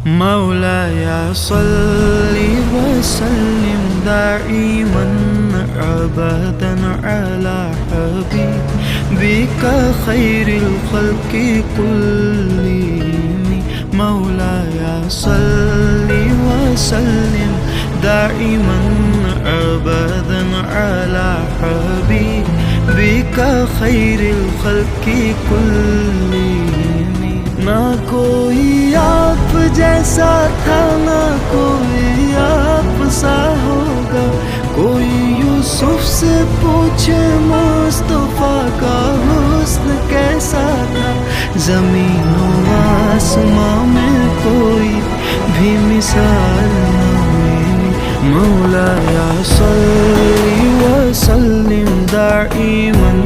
मौलाया सल्लि वसल्लिम दाइमन अबदन अला हबीबिका खैरिल खल्क़ि कुल्लिहिम। मौलाया सल्लि वसल्लिम दाइमन अबदन अला हबीबिका खैरिल खल्क़ि कुल्लिहिम। ना कोई आप जैसा था, ना कोई आप सा होगा। कोई यूसुफ से पूछे मुस्तफा का हुस्न कैसा था। ज़मीन व आसमां में कोई भी मिसाल न मिली। मौलाया सल्लि व सल्लिम दाइमन